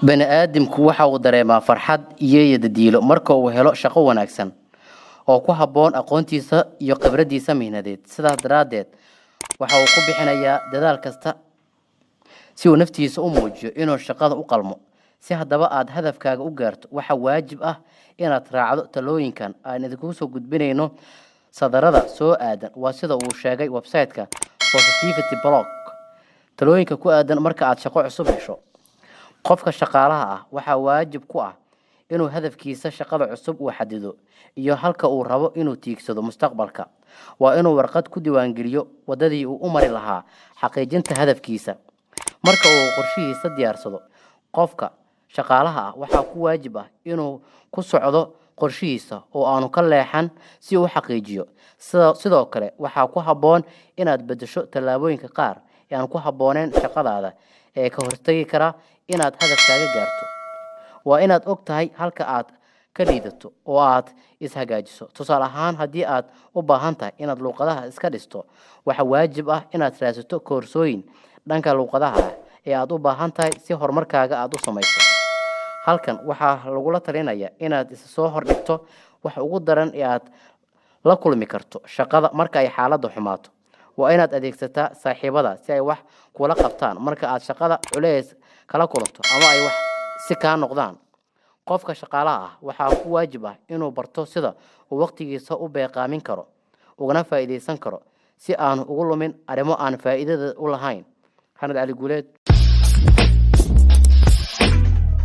bani aadamku waxa uu dareemaa farxad iyo dadiilo marka uu helo shaqo wanaagsan oo ku habboon aqoontiisa iyo khibradiisa mihnadeed. Sidaas daraadeed, waxa uu ku bixinayaa dadaal kasta si uu naftiisa u muujiyo inuu shaqada u qalmo. Si haddaba aad hadafkaaga u gaarto, waxa waajib ah inaad raacdo talooyinkan aan idinku soo gudbinayno sadarada soo aadan. Waa sida uu sheegay website-ka Positivity Blog. Talooyinka ku aadan marka aad shaqo cusub hesho. Qofka shaqaalaha ah waxa waajib ku ah inuu hadafkiisa shaqada cusub uu xadido iyo halka uu rabo inuu tiigsado mustaqbalka. Waa inuu warqad ku diiwaan geliyo wadadii uu u mari lahaa xaqiijinta hadafkiisa. Marka uu qorshihiisa diyaarsado, qofka shaqaalaha ah waxa ku waajib ah inuu ku socdo qorshihiisa oo aanu ka leexan si uu xaqiijiyo. Sidoo kale, waxa ku habboon inaad bedesho tallaabooyinka qaar ee aan ku habboonayn shaqadaada ee ka hortagi kara inaad hadafkaaga gaarto. Waa inaad og tahay halka aad ka liidato oo aad is-hagaajiso. Tusaale ahaan, haddii aad u baahan tahay inaad luqadaha iska dhisto, waxa waajib ah inaad raadsato koorsooyin dhanka luqadaha ah ee aad u baahan tahay si horumarkaaga aad u samayso. Halkan waxaa lagula talinayaa inaad is soo hordhigto wax ugu daran ee aad la kulmi karto shaqada marka ay xaaladdu xumaato. Waa inaad adeegsataa saaxiibada si ay wax kula qabtaan marka aad shaqada culays kala kulanto ama ay wax si ka noqdaan. Qofka shaqaalaha ah waxa ku waajib ah inuu barto sida uu waqtigiisa u beeqaamin karo, ugana faa'iideysan karo si aanu ugu lumin arrimo aan faa'iidada u lahayn. Xanad Ali Guuleed.